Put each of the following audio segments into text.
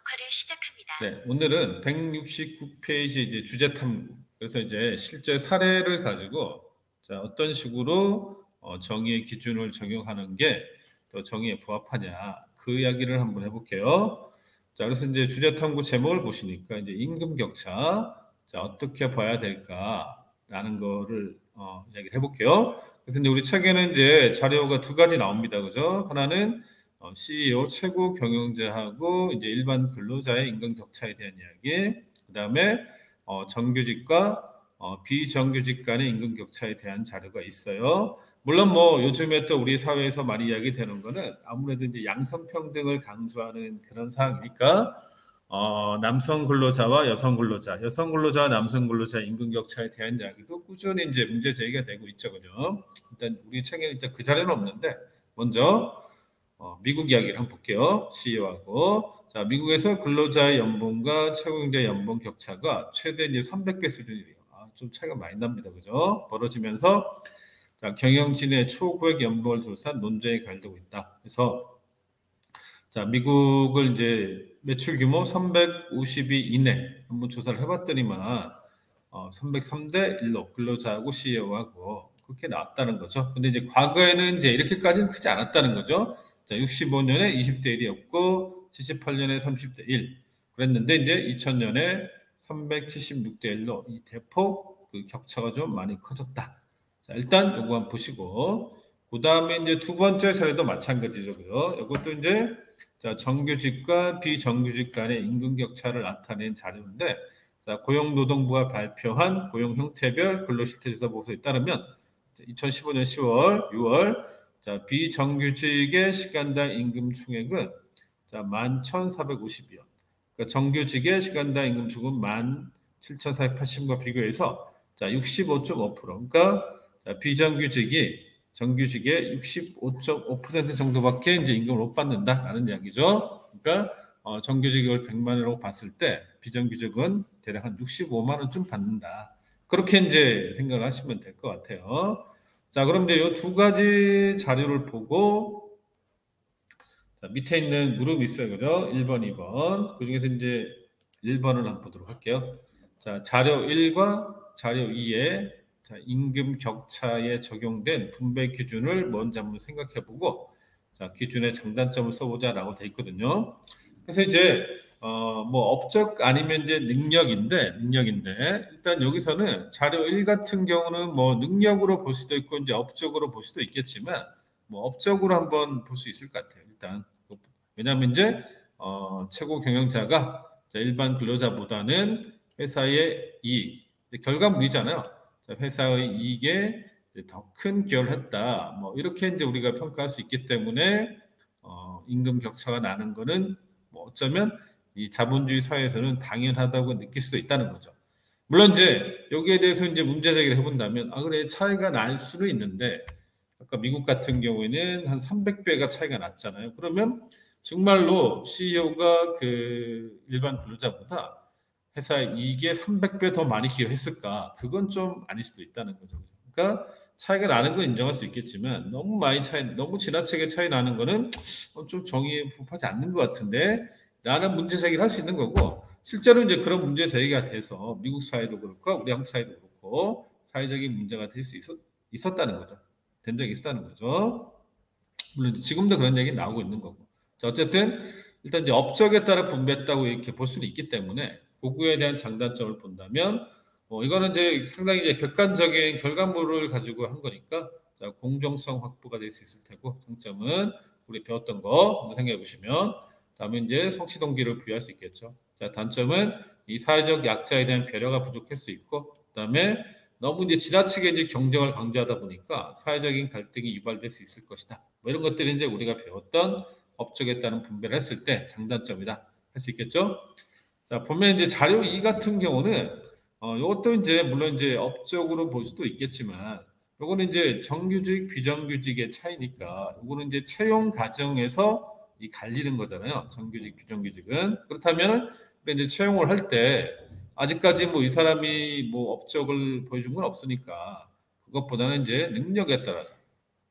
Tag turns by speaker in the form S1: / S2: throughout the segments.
S1: 녹화를 시작합니다.
S2: 네, 오늘은 169페이지 이제 주제 탐구. 그래서 이제 실제 사례를 가지고 자, 어떤 식으로 정의의 기준을 적용하는 게 또 정의에 부합하냐 그 이야기를 한번 해볼게요. 자, 그래서 이제 주제 탐구 제목을 보시니까 이제 임금 격차 자, 어떻게 봐야 될까라는 거를 이야기를 해볼게요. 그래서 이제 우리 책에는 이제 자료가 두 가지 나옵니다, 그죠? 하나는 CEO 최고 경영자하고 이제 일반 근로자의 임금 격차에 대한 이야기, 그 다음에 정규직과 비정규직 간의 임금 격차에 대한 자료가 있어요. 물론 뭐 요즘에 또 우리 사회에서 많이 이야기되는 거는 아무래도 이제 양성평등을 강조하는 그런 사항이니까 남성 근로자와 여성 근로자, 여성 근로자와 남성 근로자 임금 격차에 대한 이야기도 꾸준히 이제 문제 제기가 되고 있죠, 그죠? 일단 우리 책에는 이제 그 자료는 없는데 먼저 미국 이야기를 한번 볼게요. CEO하고. 자, 미국에서 근로자의 연봉과 최고경제 연봉 격차가 최대 이제 300배 수준이에요. 좀 차이가 많이 납니다. 그죠? 벌어지면서 자, 경영진의 초고액 연봉을 둘러싼 논쟁이 가열되고 있다. 그래서 자, 미국을 이제 매출 규모 352 이내 한번 조사를 해봤더니만 303대 1로 근로자하고 CEO하고 그렇게 나왔다는 거죠. 근데 이제 과거에는 이제 이렇게까지는 크지 않았다는 거죠. 자, 65년에 20대 1이었고 78년에 30대 1 그랬는데 이제 2000년에 376대 1로 이 대폭 그 격차가 좀 많이 커졌다. 자, 일단 요거 한번 보시고 그 다음에 이제 두 번째 사례도 마찬가지죠. 이것도 이제 자, 정규직과 비정규직 간의 임금 격차를 나타낸 자료인데 자, 고용노동부가 발표한 고용 형태별 근로실태조사 보고서에 따르면 2015년 10월, 6월 자, 비정규직의 시간당 임금 총액은 자, 11,450원. 그러니까 정규직의 시간당 임금 총액은 17,480원과 비교해서 자, 65.5%. 그러니까 자, 비정규직이 정규직의 65.5% 정도밖에 이제 임금을 못 받는다라는 이야기죠. 그러니까 정규직을 100만 원으로 봤을 때 비정규직은 대략 한 65만 원쯤 받는다. 그렇게 이제 생각을 하시면 될 것 같아요. 자, 그럼 이제 이 두 가지 자료를 보고 자, 밑에 있는 무릎이 있어요. 그죠? 1번, 2번. 그 중에서 이제 1번을 한번 보도록 할게요. 자, 자료 1과 자료 2에 자, 임금 격차에 적용된 분배 기준을 먼저 한번 생각해 보고 자, 기준의 장단점을 써보자라고 돼 있거든요. 그래서 이제 뭐 업적 아니면 이제 능력인데 일단 여기서는 자료 1 같은 경우는 뭐 능력으로 볼 수도 있고 이제 업적으로 볼 수도 있겠지만 뭐 업적으로 한번 볼 수 있을 것 같아요. 일단 왜냐하면 이제 최고 경영자가 일반 근로자보다는 회사의 이익 결과물이잖아요. 회사의 이익에 더 큰 기여를 했다. 뭐 이렇게 이제 우리가 평가할 수 있기 때문에 임금 격차가 나는 거는 뭐 어쩌면 이 자본주의 사회에서는 당연하다고 느낄 수도 있다는 거죠. 물론 이제 여기에 대해서 이제 문제 제기를 해본다면 그래 차이가 날 수는 있는데 아까 미국 같은 경우에는 한 300배가 차이가 났잖아요. 그러면 정말로 CEO가 그 일반 근로자보다 회사 이익에 300배 더 많이 기여했을까? 그건 좀 아닐 수도 있다는 거죠. 그러니까 차이가 나는 건 인정할 수 있겠지만 너무 지나치게 차이 나는 거는 좀 정의에 부합하지 않는 것 같은데 라는 문제 제기를 할 수 있는 거고 실제로 이제 그런 문제 제기가 돼서 미국 사회도 그렇고 우리 한국 사회도 그렇고 사회적인 문제가 될 수 있었다는 거죠. 된 적이 있었다는 거죠. 물론 지금도 그런 얘기 나오고 있는 거고. 자, 어쨌든 일단 이제 업적에 따라 분배했다고 이렇게 볼 수는 있기 때문에 고구에 대한 장단점을 본다면 이거는 이제 상당히 이제 객관적인 결과물을 가지고 한 거니까 자, 공정성 확보가 될 수 있을 테고 장점은 우리 배웠던 거 한번 생각해 보시면 다음에 이제 성취 동기를 부여할 수 있겠죠. 자, 단점은 이 사회적 약자에 대한 배려가 부족할 수 있고 그다음에 너무 이제 지나치게 이제 경쟁을 강조하다 보니까 사회적인 갈등이 유발될 수 있을 것이다. 뭐 이런 것들이 이제 우리가 배웠던 업적에 따른 분배를 했을 때 장단점이다. 할 수 있겠죠? 자, 보면 이제 자료 2 같은 경우는 이것도 이제 물론 이제 업적으로 볼 수도 있겠지만 요거는 이제 정규직, 비정규직의 차이니까 요거는 이제 채용 과정에서 이 갈리는 거잖아요. 정규직, 비정규직은. 그렇다면 이제 채용을 할 때 아직까지 뭐 이 사람이 뭐 업적을 보여준 건 없으니까 그것보다는 이제 능력에 따라서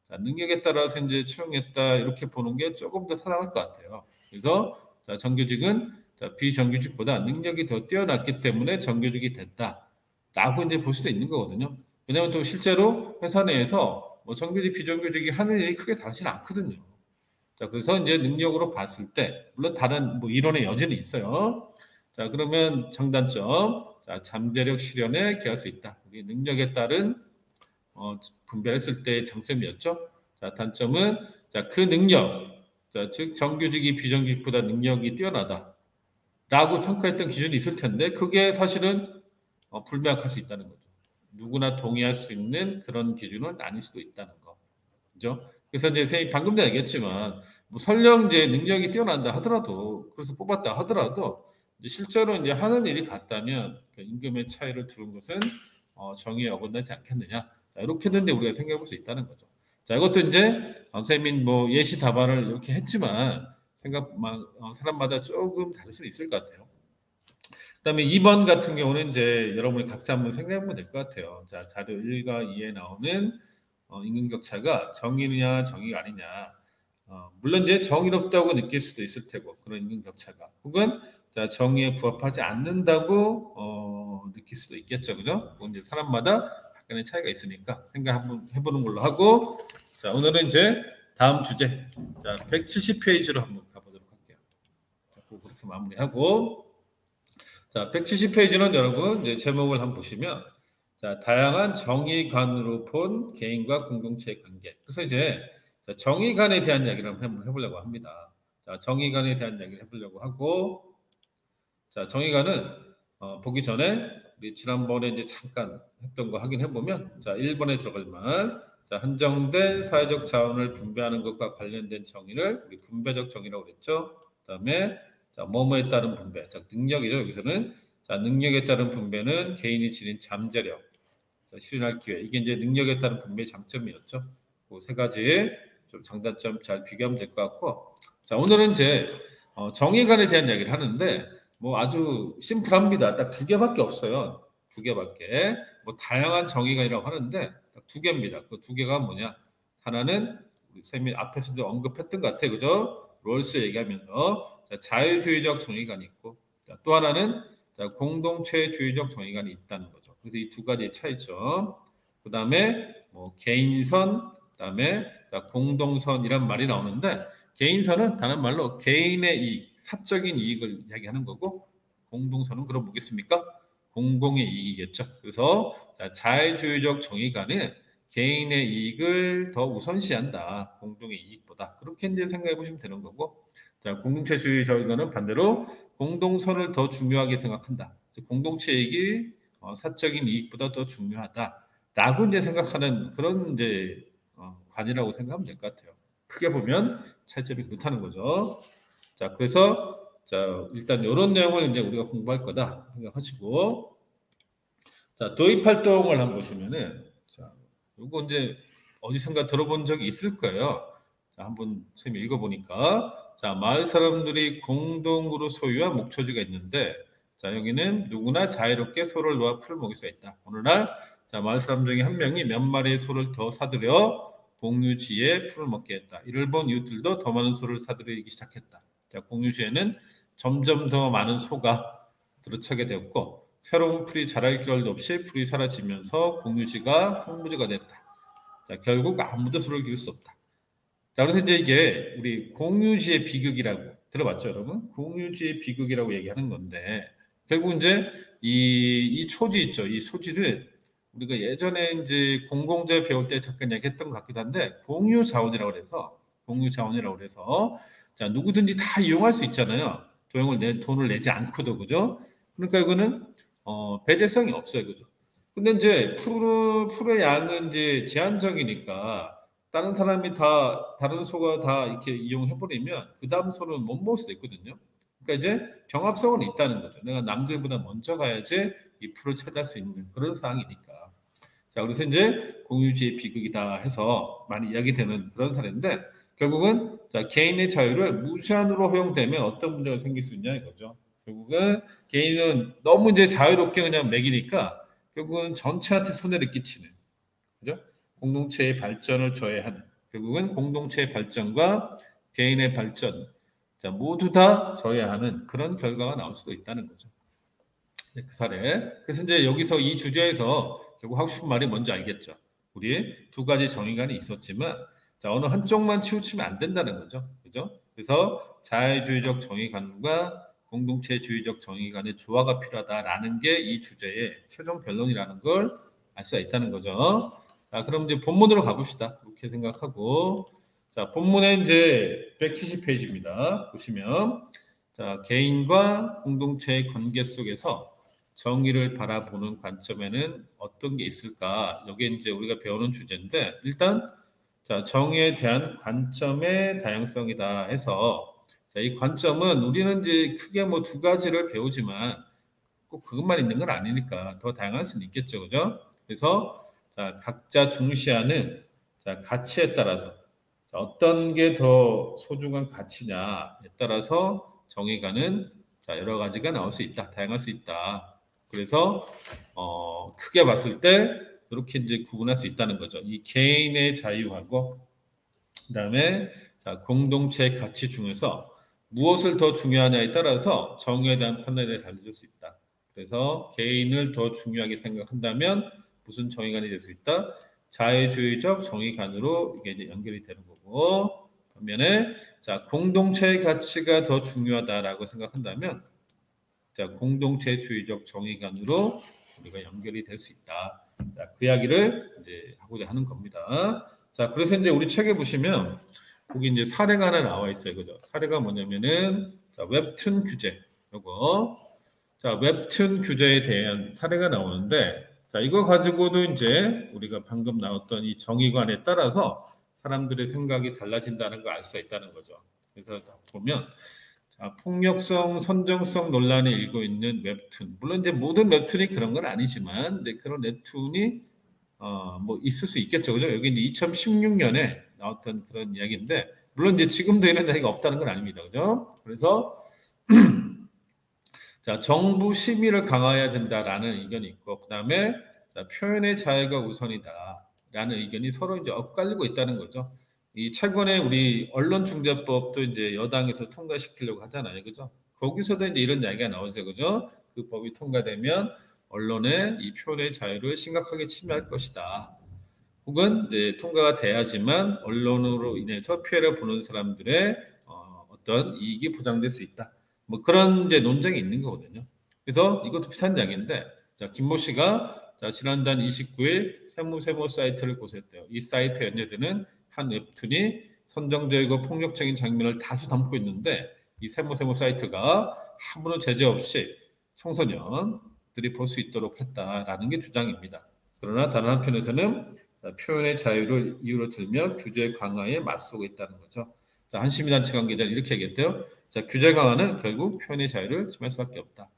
S2: 자, 능력에 따라서 이제 채용했다 이렇게 보는 게 조금 더 타당할 것 같아요. 그래서 자, 정규직은 자, 비정규직보다 능력이 더 뛰어났기 때문에 정규직이 됐다라고 이제 볼 수도 있는 거거든요. 왜냐하면 또 실제로 회사 내에서 뭐 정규직, 비정규직이 하는 일이 크게 다르진 않거든요. 자, 그래서 이제 능력으로 봤을 때 물론 다른 뭐 이론의 여지는 있어요. 자, 그러면 장단점, 자, 잠재력 실현에 기할 수 있다. 우리 능력에 따른 분별했을 때의 장점이었죠. 자, 단점은 자, 그 능력, 자, 즉 정규직이 비정규직보다 능력이 뛰어나다라고 평가했던 기준이 있을 텐데 그게 사실은 불명확할 수 있다는 거죠. 누구나 동의할 수 있는 그런 기준은 아닐 수도 있다는 거. 그죠? 그래서 이제 선생님이 방금도 얘기했지만 뭐 설령 이제 능력이 뛰어난다 하더라도 그래서 뽑았다 하더라도 이제 실제로 이제 하는 일이 같다면 그 임금의 차이를 두는 것은 정의에 어긋나지 않겠느냐. 자, 이렇게는 이제 우리가 생각해 볼 수 있다는 거죠. 자, 이것도 이제 선생님이 뭐 예시 답안을 이렇게 했지만 사람마다 조금 다를 수 있을 것 같아요. 그다음에 2번 같은 경우는 이제 여러분이 각자 한번 생각해 보면 될 것 같아요. 자, 자료 1과 2에 나오는 임금 격차가 정의냐 정의가 아니냐. 물론 이제 정의롭다고 느낄 수도 있을 테고 그런 임금 격차가 혹은 자, 정의에 부합하지 않는다고 느낄 수도 있겠죠, 그죠? 그건 이제 사람마다 약간의 차이가 있으니까 생각 한번 해보는 걸로 하고 자, 오늘은 이제 다음 주제 자 170페이지로 한번 가보도록 할게요. 자, 그렇게 마무리하고 자 170페이지는 여러분 이제 제목을 한번 보시면 자 다양한 정의관으로 본 개인과 공동체의 관계. 그래서 이제 자, 정의관에 대한 이야기를 한번 해보려고 합니다. 자 정의관에 대한 이야기를 해보려고 하고 자 정의관은 보기 전에 우리 지난번에 이제 잠깐 했던 거 확인해 보면 자 1번에 들어갈 말 자 한정된 사회적 자원을 분배하는 것과 관련된 정의를 우리 분배적 정의라고 그랬죠. 그다음에 자 뭐뭐에 따른 분배 자 능력이죠. 여기서는 자 능력에 따른 분배는 개인이 지닌 잠재력 자, 실현할 기회 이게 이제 능력에 따른 분배의 장점이었죠. 그 세 가지 좀 장단점 잘 비교하면 될 것 같고 자 오늘은 이제 정의관에 대한 이야기를 하는데 뭐 아주 심플합니다. 딱 두 개밖에 없어요. 두 개밖에. 뭐 다양한 정의관이라고 하는데 딱 두 개입니다. 그 두 개가 뭐냐? 하나는 우리 쌤이 앞에서도 언급했던 것 같아요. 그죠? 롤스 얘기하면서 자, 자유주의적 정의관이 있고 자, 또 하나는 자, 공동체주의적 정의관이 있다는 거죠. 그래서 이 두 가지의 차이점. 그다음에 뭐 개인선, 그다음에 자, 공동선이란 말이 나오는데 개인선은 다른 말로 개인의 이익, 사적인 이익을 이야기하는 거고 공동선은 그럼 뭐겠습니까? 공공의 이익이겠죠. 그래서 자유주의적 정의관은 개인의 이익을 더 우선시한다. 공동의 이익보다. 그렇게 이제 생각해 보시면 되는 거고 자, 공동체주의 정의관은 반대로 공동선을 더 중요하게 생각한다. 즉 공동체 이익이 사적인 이익보다 더 중요하다라고 이제 생각하는 그런 이제 관이라고 생각하면 될 것 같아요. 크게 보면 차이점이 그렇다는 거죠. 자, 그래서 자, 일단 이런 내용을 이제 우리가 공부할 거다 생각하시고 자, 도입 활동을 한번 보시면은 자, 요거 이제 어디선가 들어본 적이 있을 거예요. 자, 한번 선생님이 읽어보니까 자, 마을 사람들이 공동으로 소유한 목초지가 있는데 자, 여기는 누구나 자유롭게 소를 놓아 풀을 먹일 수 있다. 오늘날 자, 마을 사람 중에 한 명이 몇 마리의 소를 더 사들여 공유지에 풀을 먹게 했다. 이를 본 이웃들도 더 많은 소를 사들이기 시작했다. 자, 공유지에는 점점 더 많은 소가 들어차게 되었고 새로운 풀이 자랄 겨를도 없이 풀이 사라지면서 공유지가 황무지가 됐다. 자, 결국 아무도 소를 기를 수 없다. 자, 그래서 이제 이게 우리 공유지의 비극이라고 들어봤죠, 여러분? 공유지의 비극이라고 얘기하는 건데 결국 이제 이 초지 있죠. 이 소지를 우리가 예전에 이제 공공재 배울 때 잠깐 얘기했던 것 같기도 한데 공유 자원이라고 그래서 자 누구든지 다 이용할 수 있잖아요. 돈을 내지 않고도 그죠? 그러니까 이거는 배제성이 없어요, 그죠? 근데 이제 풀의 양은 이제 제한적이니까 다른 사람이 다른 소가 다 이렇게 이용해 버리면 그 다음 소는 못 먹을 수도 있거든요. 그러니까 이제 경합성은 있다는 거죠. 내가 남들보다 먼저 가야지 이 풀을 차지할 수 있는 그런 상황이니까. 자, 그래서 이제 공유지의 비극이다 해서 많이 이야기되는 그런 사례인데 결국은 자, 개인의 자유를 무제한으로 허용되면 어떤 문제가 생길 수 있냐 이거죠. 결국은 개인은 너무 이제 자유롭게 그냥 매기니까 결국은 전체한테 손해를 끼치는 그죠? 공동체의 발전을 저해하는 결국은 공동체의 발전과 개인의 발전 자, 모두 다 져야 하는 그런 결과가 나올 수도 있다는 거죠. 네, 그 사례. 그래서 이제 여기서 이 주제에서 결국 하고 싶은 말이 뭔지 알겠죠. 우리 두 가지 정의관이 있었지만, 자, 어느 한쪽만 치우치면 안 된다는 거죠. 그죠? 그래서 자유주의적 정의관과 공동체주의적 정의관의 조화가 필요하다라는 게 이 주제의 최종 결론이라는 걸 알 수가 있다는 거죠. 자, 그럼 이제 본문으로 가봅시다. 그렇게 생각하고. 자, 본문에 이제 170페이지입니다. 보시면. 자, 개인과 공동체의 관계 속에서 정의를 바라보는 관점에는 어떤 게 있을까? 여기에 이제 우리가 배우는 주제인데, 일단, 자, 정의에 대한 관점의 다양성이다 해서, 자, 이 관점은 우리는 이제 크게 뭐 두 가지를 배우지만, 꼭 그것만 있는 건 아니니까 더 다양할 수는 있겠죠. 그죠? 그래서, 자, 각자 중시하는, 자, 가치에 따라서, 자, 어떤 게 더 소중한 가치냐에 따라서 정의가는, 자, 여러 가지가 나올 수 있다. 다양할 수 있다. 그래서 크게 봤을 때 이렇게 이제 구분할 수 있다는 거죠. 이 개인의 자유하고 그다음에 자, 공동체 가치 중에서 무엇을 더 중요하냐에 따라서 정의에 대한 판단이 달라질 수 있다. 그래서 개인을 더 중요하게 생각한다면 무슨 정의관이 될 수 있다? 자유주의적 정의관으로 이게 이제 연결이 되는 거고, 반면에 자, 공동체의 가치가 더 중요하다라고 생각한다면 자, 공동체주의적 정의관으로 우리가 연결이 될 수 있다. 자, 그 이야기를 이제 하고자 하는 겁니다. 자, 그래서 이제 우리 책에 보시면 거기 이제 사례가 하나 나와 있어요. 그죠? 사례가 뭐냐면은 자, 웹툰 규제. 요거. 자, 웹툰 규제에 대한 사례가 나오는데 자, 이거 가지고도 이제 우리가 방금 나왔던 이 정의관에 따라서 사람들의 생각이 달라진다는 걸 알 수 있다는 거죠. 그래서 보면 자, 폭력성, 선정성 논란에 일고 있는 웹툰. 물론 이제 모든 웹툰이 그런 건 아니지만, 이제 그런 웹툰이 뭐 있을 수 있겠죠, 그죠? 여기 이제 2016년에 나왔던 그런 이야기인데, 물론 이제 지금도 이런 이야기가 없다는 건 아닙니다, 그죠? 그래서 자, 정부 심의를 강화해야 된다라는 의견이 있고, 그 다음에 표현의 자유가 우선이다라는 의견이 서로 이제 엇갈리고 있다는 거죠. 이 최근에 우리 언론중재법도 이제 여당에서 통과시키려고 하잖아요, 그죠? 거기서도 이제 이런 이야기가 나오죠, 그죠? 그 법이 통과되면 언론의 이 표현의 자유를 심각하게 침해할 것이다. 혹은 이제 통과가 돼야지만 언론으로 인해서 피해를 보는 사람들의 어떤 이익이 보장될 수 있다. 뭐 그런 이제 논쟁이 있는 거거든요. 그래서 이것도 비슷한 이야기인데, 자, 김모 씨가 자, 지난달 29일 세무 사이트를 고소했대요. 이 사이트에 연재되는 한 웹툰이 선정적이고 폭력적인 장면을 다수 담고 있는데 이 세무 사이트가 아무런 제재 없이 청소년들이 볼 수 있도록 했다라는 게 주장입니다. 그러나 다른 한편에서는 자, 표현의 자유를 이유로 들며 규제 강화에 맞서고 있다는 거죠. 자, 한시민단체 관계자는 이렇게 얘기했대요. 자, 규제 강화는 결국 표현의 자유를 침해할 수밖에 없다.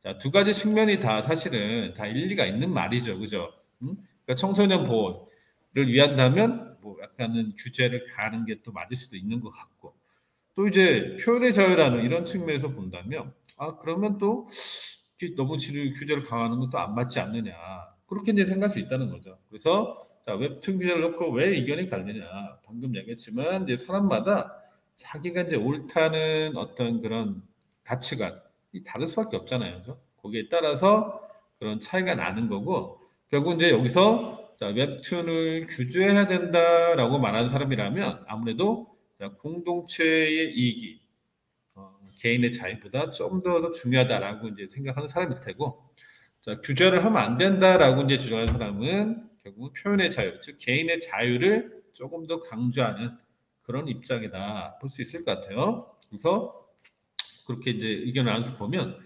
S2: 자, 두 가지 측면이 다 사실은 다 일리가 있는 말이죠, 그죠? 그러니까 청소년 보호를 위한다면 뭐 약간은 규제를 가하는 게 또 맞을 수도 있는 것 같고, 또 이제 표현의 자유라는 이런 측면에서 본다면, 그러면 또 너무 규제를 강화하는 것도 안 맞지 않느냐, 그렇게 이제 생각할 수 있다는 거죠. 그래서 자, 웹툰 규제를 놓고 왜 의견이 갈리냐, 방금 얘기했지만 이제 사람마다 자기가 이제 옳다는 어떤 그런 가치관이 다를 수밖에 없잖아요, 그죠? 거기에 따라서 그런 차이가 나는 거고, 결국 이제 여기서 자, 웹툰을 규제해야 된다라고 말하는 사람이라면 아무래도 자, 공동체의 이익이 개인의 자유보다 좀 더 중요하다라고 이제 생각하는 사람일 테고, 자, 규제를 하면 안 된다라고 이제 주장하는 사람은 결국 표현의 자유, 즉 개인의 자유를 조금 더 강조하는 그런 입장이다 볼 수 있을 것 같아요. 그래서 그렇게 이제 의견을 나눠서 보면,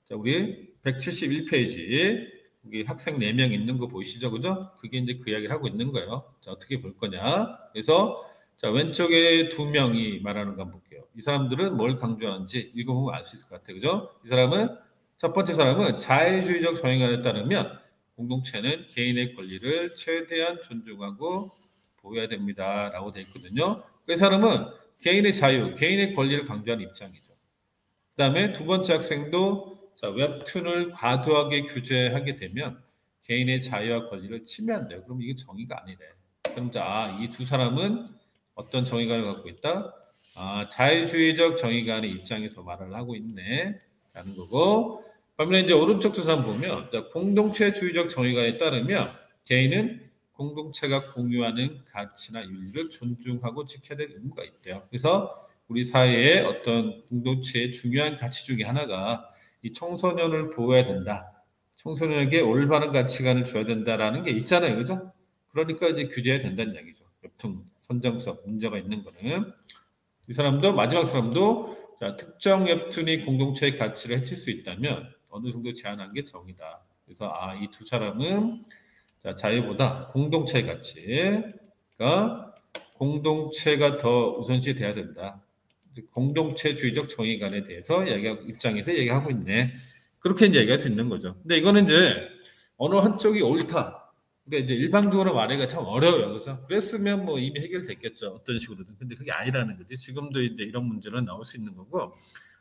S2: 자, 우리 171페이지 여기 학생 4명 있는 거 보이시죠, 그죠? 그게 이제 그 이야기를 하고 있는 거예요. 자, 어떻게 볼 거냐? 그래서 자, 왼쪽에 2명이 말하는 거 한번 볼게요. 이 사람들은 뭘 강조하는지 읽어보면 알 수 있을 것 같아요, 그죠? 이 사람은 첫 번째 사람은 자유주의적 정의관에 따르면 공동체는 개인의 권리를 최대한 존중하고 보호해야 됩니다라고 되어 있거든요. 그 사람은 개인의 자유, 개인의 권리를 강조하는 입장이죠. 그다음에 두 번째 학생도 자, 웹툰을 과도하게 규제하게 되면 개인의 자유와 권리를 침해한대요. 그럼 이게 정의가 아니래. 그럼 자, 이 두 사람은 어떤 정의관을 갖고 있다? 자유주의적 정의관의 입장에서 말을 하고 있네 라는 거고, 반면에 이제 오른쪽 두 사람 보면 공동체주의적 정의관에 따르면 개인은 공동체가 공유하는 가치나 윤리를 존중하고 지켜야 될 의무가 있대요. 그래서 우리 사회의 어떤 공동체의 중요한 가치 중에 하나가 이 청소년을 보호해야 된다. 청소년에게 올바른 가치관을 줘야 된다라는 게 있잖아요. 그죠? 그러니까 이제 규제해야 된다는 이야기죠. 웹툰 선정성 문제가 있는 거는. 이 사람도 마지막 사람도 특정 웹툰이 공동체의 가치를 해칠 수 있다면 어느 정도 제한한 게 정의다. 그래서 이 두 사람은 자유보다 공동체의 가치, 그러니까 공동체가 더 우선시 돼야 된다. 공동체주의적 정의관에 대해서 입장에서 얘기하고 있네. 그렇게 이제 얘기할 수 있는 거죠. 근데 이거는 이제 어느 한쪽이 옳다. 그러니까 이제 일방적으로 말하기가 참 어려워요. 그렇죠? 그랬으면 뭐 이미 해결됐겠죠. 어떤 식으로든. 근데 그게 아니라는 거지. 지금도 이제 이런 문제는 나올 수 있는 거고,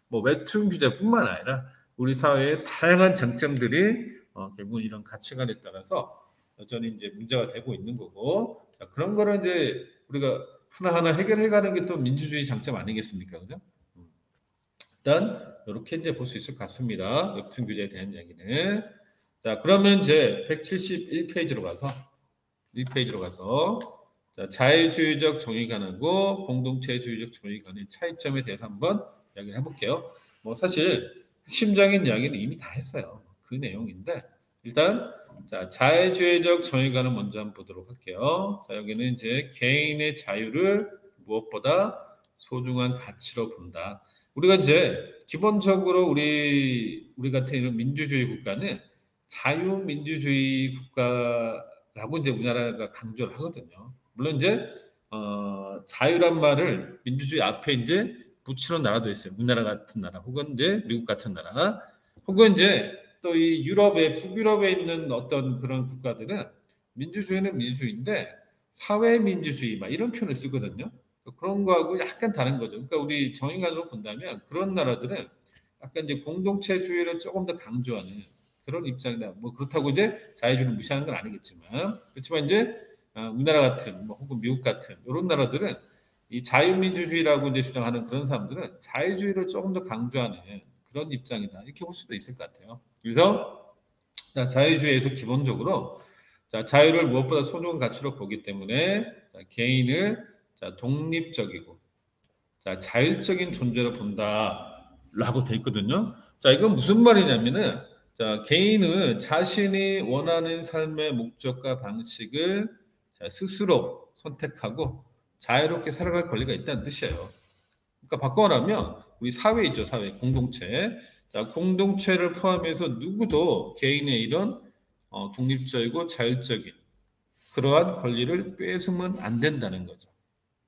S2: 뭐 웹툰 규제뿐만 아니라 우리 사회의 다양한 장점들이 결국은 이런 가치관에 따라서 여전히 이제 문제가 되고 있는 거고, 그런 거를 이제 우리가 하나하나 해결해가는 게 또 민주주의 장점 아니겠습니까? 그죠? 일단 이렇게 이제 볼 수 있을 것 같습니다. 웹툰 규제에 대한 이야기는. 자, 그러면 이제 171페이지로 가서 자유주의적 정의관하고 공동체주의적 정의관의 차이점에 대해서 한번 이야기를 해볼게요. 뭐 사실 핵심적인 이야기는 이미 다 했어요. 그 내용인데 일단 자유주의적 정의관을 먼저 한번 보도록 할게요. 자, 여기는 이제 개인의 자유를 무엇보다 소중한 가치로 본다. 우리가 이제 기본적으로 우리 같은 이런 민주주의 국가는 자유민주주의 국가라고 이제 우리나라가 강조를 하거든요. 물론 이제 자유란 말을 민주주의 앞에 이제 붙이는 나라도 있어요. 우리나라 같은 나라, 혹은 이제 미국 같은 나라, 혹은 이제 또 이 유럽에 북유럽에 있는 어떤 그런 국가들은 민주주의는 민주주의인데 사회민주주의 막 이런 표현을 쓰거든요. 그런 거하고 약간 다른 거죠. 그러니까 우리 정의관으로 본다면 그런 나라들은 약간 이제 공동체주의를 조금 더 강조하는 그런 입장이다. 뭐 그렇다고 이제 자유주의를 무시하는 건 아니겠지만, 그렇지만 이제 우리나라 같은 뭐 혹은 미국 같은 이런 나라들은 이 자유민주주의라고 이제 주장하는 그런 사람들은 자유주의를 조금 더 강조하는 그런 입장이다. 이렇게 볼 수도 있을 것 같아요. 그래서 자유주의에서 기본적으로 자유를 무엇보다 소중한 가치로 보기 때문에 개인을 독립적이고 자율적인 존재로 본다라고 돼 있거든요. 자, 이건 무슨 말이냐면은 개인은 자신이 원하는 삶의 목적과 방식을 스스로 선택하고 자유롭게 살아갈 권리가 있다는 뜻이에요. 그러니까 바꿔 말하면 우리 사회 있죠, 사회 공동체. 공동체를 포함해서 누구도 개인의 이런 독립적이고 자율적인 그러한 권리를 뺏으면 안 된다는 거죠.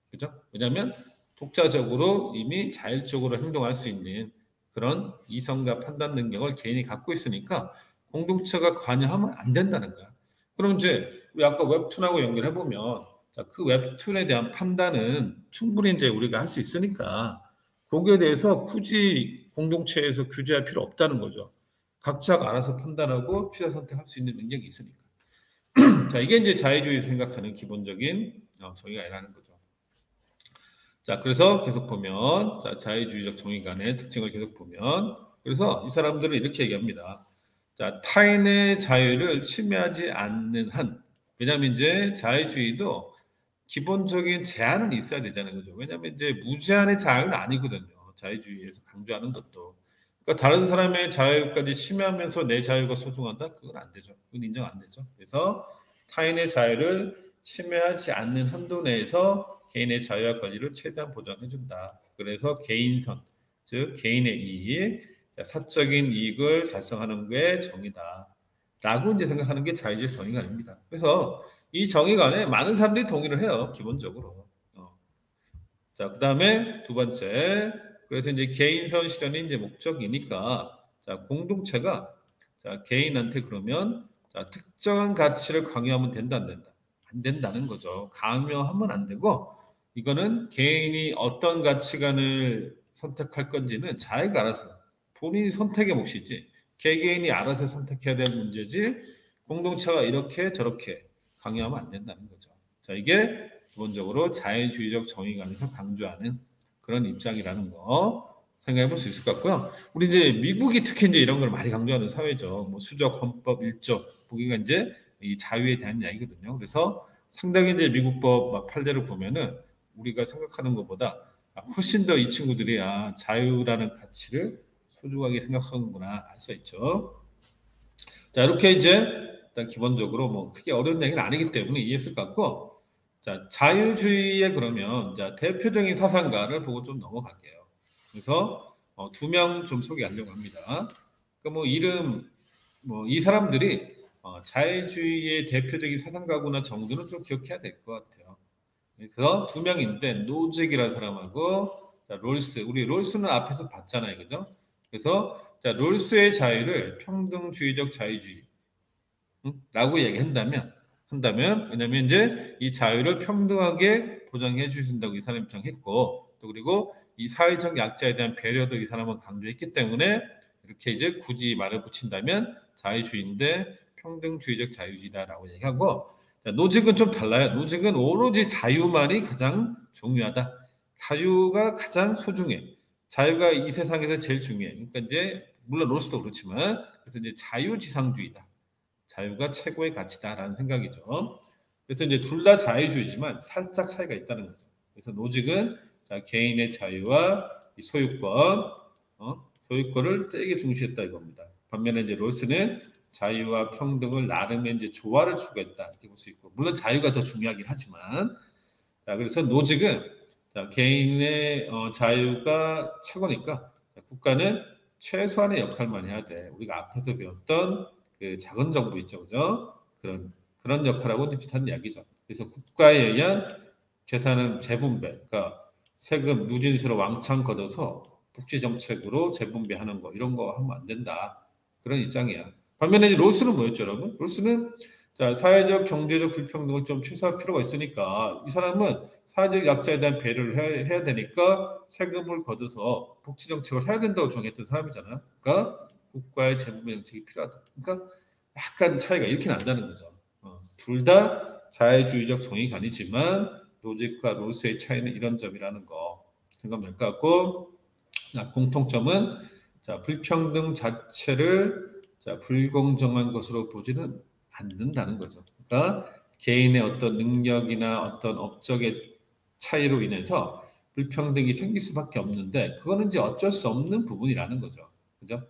S2: 그죠? 왜냐하면 독자적으로 이미 자율적으로 행동할 수 있는 그런 이성과 판단 능력을 개인이 갖고 있으니까 공동체가 관여하면 안 된다는 거야. 그럼 이제 우리 아까 웹툰하고 연결해 보면 그 웹툰에 대한 판단은 충분히 이제 우리가 할 수 있으니까 거기에 대해서 굳이 공동체에서 규제할 필요 없다는 거죠. 각자가 알아서 판단하고 필요 선택할 수 있는 능력이 있으니까. 자, 이게 이제 자유주의 생각하는 기본적인 정의가라는 거죠. 자, 그래서 계속 보면 자유주의적 정의관의 특징을 계속 보면 그래서 이 사람들은 이렇게 얘기합니다. 타인의 자유를 침해하지 않는 한, 왜냐하면 이제 자유주의도 기본적인 제한은 있어야 되잖아요, 그죠? 왜냐하면 이제 무제한의 자유는 아니거든요. 자유주의에서 강조하는 것도. 그러니까 다른 사람의 자유까지 침해하면서 내 자유가 소중하다? 그건 안 되죠. 그건 인정 안 되죠. 그래서 타인의 자유를 침해하지 않는 한도 내에서 개인의 자유와 권리를 최대한 보장해 준다. 그래서 개인선, 즉 개인의 이익, 사적인 이익을 달성하는 게 정의다. 라고 이제 생각하는 게 자유주의 정의가 아닙니다. 그래서 이 정의관에 많은 사람들이 동의를 해요. 기본적으로. 자, 그다음에 두 번째. 그래서 이제 개인선 실현이 이제 목적이니까 공동체가 개인한테 그러면 특정한 가치를 강요하면 된다 안 된다. 안 된다는 거죠. 강요하면 안 되고 이거는 개인이 어떤 가치관을 선택할 건지는 자기가 알아서 본인이 선택의 몫이지 개개인이 알아서 선택해야 될 문제지 공동체가 이렇게 저렇게 강요하면 안 된다는 거죠. 자, 이게 기본적으로 자유주의적 정의관에서 강조하는 그런 입장이라는 거 생각해 볼 수 있을 것 같고요. 우리 이제 미국이 특히 이제 이런 걸 많이 강조하는 사회죠. 뭐 수적, 헌법, 1조, 보기가 이제 이 자유에 대한 이야기거든요. 그래서 상당히 이제 미국법 막 판례를 보면은 우리가 생각하는 것보다 훨씬 더 이 친구들이 자유라는 가치를 소중하게 생각하는구나 알 수 있죠. 자, 이렇게 이제 일단 기본적으로 뭐 크게 어려운 얘기는 아니기 때문에 이해했을 것 같고, 자, 자유주의의 그러면 자, 대표적인 사상가를 보고 좀 넘어갈게요. 그래서 두 명 좀 소개하려고 합니다. 그 뭐 이름 뭐 이 사람들이 자유주의의 대표적인 사상가구나 정도는 좀 기억해야 될 것 같아요. 그래서 두 명인데 노직이라는 사람하고 자, 롤스. 우리 롤스는 앞에서 봤잖아요, 그죠? 그래서 자, 롤스의 자유를 평등주의적 자유주의 라고 얘기한다면 왜냐면 이제 이 자유를 평등하게 보장해 주신다고 이 사람이 입장했고 또 그리고 이 사회적 약자에 대한 배려도 이 사람은 강조했기 때문에 이렇게 이제 굳이 말을 붙인다면 자유주의인데 평등주의적 자유주의다라고 얘기하고 자, 노직은 좀 달라요. 노직은 오로지 자유만이 가장 중요하다. 자유가 가장 소중해. 자유가 이 세상에서 제일 중요해. 그러니까 이제 물론 로스도 그렇지만 그래서 이제 자유지상주의다. 자유가 최고의 가치다라는 생각이죠. 그래서 이제 둘 다 자유주의지만 살짝 차이가 있다는 거죠. 그래서 노직은 자, 개인의 자유와 소유권, 소유권을 되게 중시했다 이겁니다. 반면에 이제 롤스는 자유와 평등을 나름의 이제 조화를 추구했다 이렇게 볼 수 있고, 물론 자유가 더 중요하긴 하지만, 자, 그래서 노직은 자, 개인의 자유가 최고니까 자, 국가는 최소한의 역할만 해야 돼. 우리가 앞에서 배웠던 그 작은 정부 있죠, 그죠? 그런 역할하고 비슷한 이야기죠. 그래서 국가에 의한 계산은 재분배, 그러니까 세금 누진세로 왕창 걷어서 복지 정책으로 재분배하는 거 이런 거 하면 안 된다. 그런 입장이야. 반면에 이제 롤스는 뭐였죠, 여러분? 롤스는 자, 사회적 경제적 불평등을 좀 최소화할 필요가 있으니까 이 사람은 사회적 약자에 대한 배려를 해야 되니까 세금을 걷어서 복지 정책을 해야 된다고 정했던 사람이잖아요. 그러니까 국가의 재분배 정책이 필요하다. 그러니까 약간 차이가 이렇게 난다는 거죠. 둘 다 자유주의적 정의가 아니지만 노직과 롤스의 차이는 이런 점이라는 거 생각하면 될 것 같고 공통점은 자, 불평등 자체를 자, 불공정한 것으로 보지는 않는다는 거죠. 그러니까 개인의 어떤 능력이나 어떤 업적의 차이로 인해서 불평등이 생길 수밖에 없는데 그거는 이제 어쩔 수 없는 부분이라는 거죠. 그죠?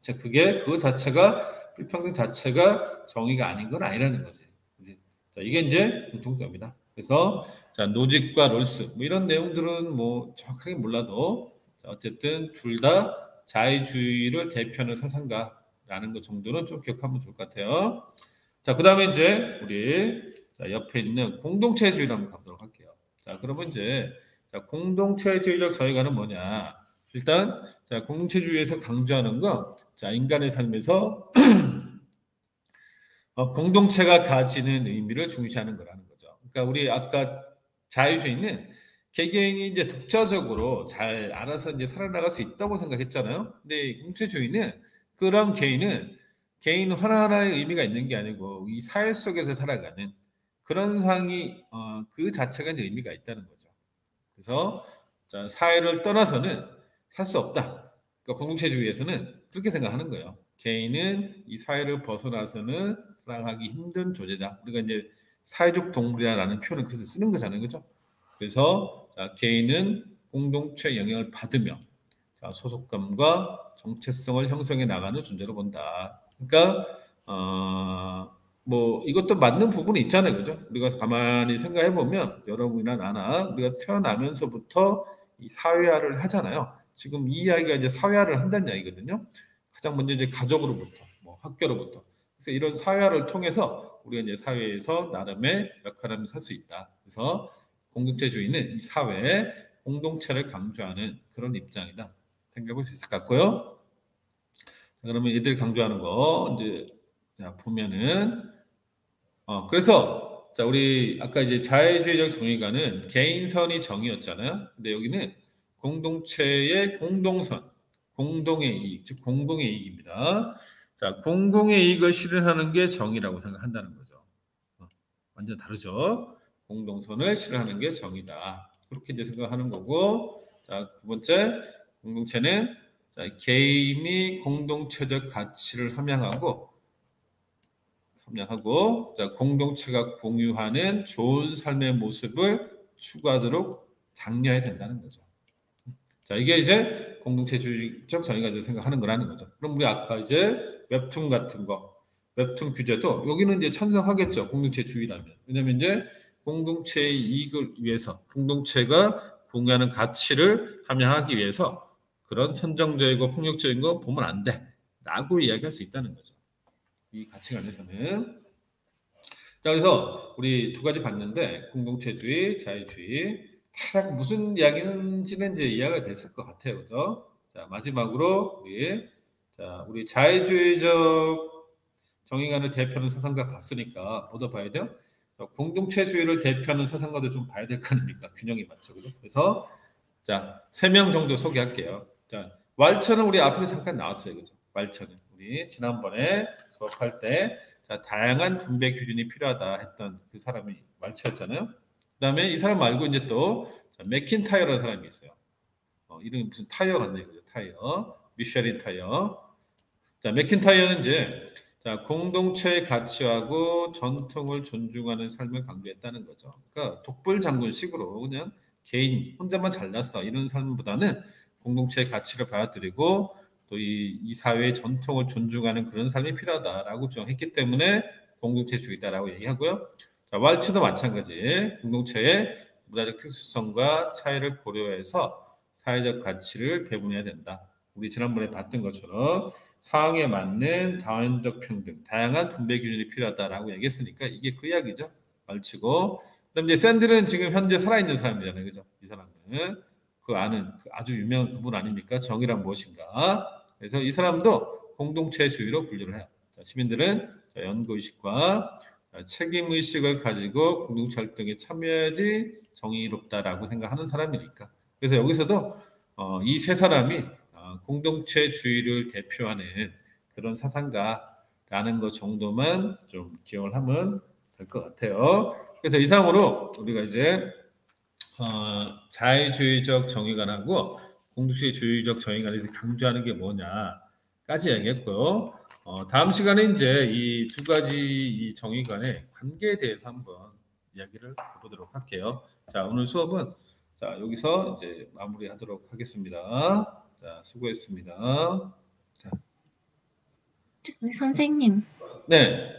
S2: 자, 그거 자체가 불평등 자체가 정의가 아닌 건 아니라는 거지. 이제 자, 이게 이제 공통점이다. 그래서 자, 노직과 롤스 뭐 이런 내용들은 뭐 정확하게 몰라도 자, 어쨌든 둘 다 자유주의를 대표하는 사상가라는 것 정도는 좀 기억하면 좋을 것 같아요. 자, 그다음에 이제 우리 자, 옆에 있는 공동체주의를 한번 가보도록 할게요. 자, 그러면 이제 자, 공동체주의적 자유가는 뭐냐? 일단 자, 공동체주의에서 강조하는 건 자, 인간의 삶에서 공동체가 가지는 의미를 중시하는 거라는 거죠. 그러니까 우리 아까 자유주의는 개개인이 이제 독자적으로 잘 알아서 이제 살아나갈 수 있다고 생각했잖아요. 근데 공동체주의는 그런 개인 하나하나의 의미가 있는 게 아니고 이 사회 속에서 살아가는 그런 상이 그 자체가 이제 의미가 있다는 거죠. 그래서 자, 사회를 떠나서는 살 수 없다. 그러니까 공동체주의에서는 그렇게 생각하는 거예요. 개인은 이 사회를 벗어나서는 살아가기 힘든 존재다. 우리가 이제 사회적 동물이라는 표현을 그래서 쓰는 거잖아요, 그죠? 그래서 자, 개인은 공동체 영향을 받으며 자, 소속감과 정체성을 형성해 나가는 존재로 본다. 그러니까 뭐 이것도 맞는 부분이 있잖아요, 그죠? 우리가 가만히 생각해 보면 여러분이나 나나 우리가 태어나면서부터 이 사회화를 하잖아요. 지금 이 이야기가 이제 사회화를 한다는 이야기거든요. 가장 먼저 이제 가족으로부터, 뭐 학교로부터. 그래서 이런 사회화를 통해서 우리가 이제 사회에서 나름의 역할을 살 수 있다. 그래서 공동체주의는 이 사회의 공동체를 강조하는 그런 입장이다. 생각해 볼 수 있을 것 같고요. 자, 그러면 얘들이 강조하는 거 이제 자, 보면은 그래서 자, 우리 아까 이제 자유주의적 정의가는 개인선이 정의였잖아요. 근데 여기는 공동체의 공동선, 공동의 이익, 즉 공공의 이익입니다. 자, 공공의 이익을 실현하는 게 정의라고 생각한다는 거죠. 완전 다르죠. 공동선을 실현하는 게 정의다. 그렇게 이제 생각하는 거고, 자, 두 번째, 공동체는 자, 개인이 공동체적 가치를 함양하고 자, 공동체가 공유하는 좋은 삶의 모습을 추구하도록 장려해야 된다는 거죠. 자, 이게 이제 공동체주의적 정의가 생각하는 거라는 거죠. 그럼 우리 아까 이제 웹툰 같은 거, 웹툰 규제도 여기는 이제 찬성하겠죠. 공동체주의라면. 왜냐면 이제 공동체의 이익을 위해서, 공동체가 공유하는 가치를 함양하기 위해서 그런 선정적이고 폭력적인 거 보면 안 돼. 라고 이야기할 수 있다는 거죠. 이 가치관에서는. 자, 그래서 우리 두 가지 봤는데 공동체주의, 자유주의. 딱 무슨 이야기인지는 이제 이해가 됐을 것 같아요. 그죠? 자, 마지막으로 우리 자유주의적 정의관을 대표하는 사상가 봤으니까 뭐더 봐야 돼요? 공동체주의를 대표하는 사상가도 좀 봐야 될 거 아닙니까? 균형이 맞죠. 그죠? 그래서 자, 3명 정도 소개할게요. 자, 왈처는 우리 앞에서 잠깐 나왔어요. 그죠? 왈처는 우리 지난번에 수업할 때 자, 다양한 분배 기준이 필요하다 했던 그 사람이 왈처였잖아요. 그다음에 이 사람 말고 이제 또 자, 맥킨타이어라는 사람이 있어요. 이름이 무슨 타이어 같네요. 그죠? 타이어. 미쉐린 타이어. 자, 맥킨타이어는 이제 자, 공동체의 가치하고 전통을 존중하는 삶을 강조했다는 거죠. 그러니까 독불 장군식으로 그냥 개인 혼자만 잘났어 이런 삶보다는 공동체의 가치를 받아들이고 또 이 사회의 전통을 존중하는 그런 삶이 필요하다라고 주장했기 때문에 공동체주의다라고 얘기하고요. 자, 왈츠도 마찬가지 공동체의 문화적 특수성과 차이를 고려해서 사회적 가치를 배분해야 된다. 우리 지난번에 봤던 것처럼 상황에 맞는 다원적 평등, 다양한 분배 기준이 필요하다라고 얘기했으니까 이게 그 이야기죠. 왈츠고. 그다음 이제 샌들은 지금 현재 살아있는 사람이잖아요, 그죠? 이 사람은 그 아는 그 아주 유명한 그분 아닙니까? 정의란 무엇인가? 그래서 이 사람도 공동체주의로 분류를 해요. 자, 시민들은 연구의식과 책임의식을 가지고 공동체 활동에 참여해야지 정의롭다라고 생각하는 사람이니까. 그래서 여기서도 이 세 사람이 공동체주의를 대표하는 그런 사상가라는 것 정도만 좀 기억을 하면 될 것 같아요. 그래서 이상으로 우리가 이제 자유주의적 정의관하고 공동체주의적 정의관에서 강조하는 게 뭐냐까지 얘기했고요. 다음 시간에 이제 이 두 가지 이 정의관의 관계에 대해서 한번 이야기를 해보도록 할게요. 자, 오늘 수업은 자, 여기서 이제 마무리하도록 하겠습니다. 자, 수고했습니다. 자.
S1: 선생님.
S2: 네.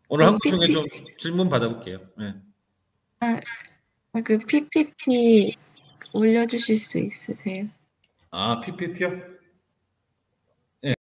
S2: 오늘 한 것 중에 좀 질문 받아볼게요. 네.
S1: 그 PPT 올려주실 수 있으세요?
S2: PPT요?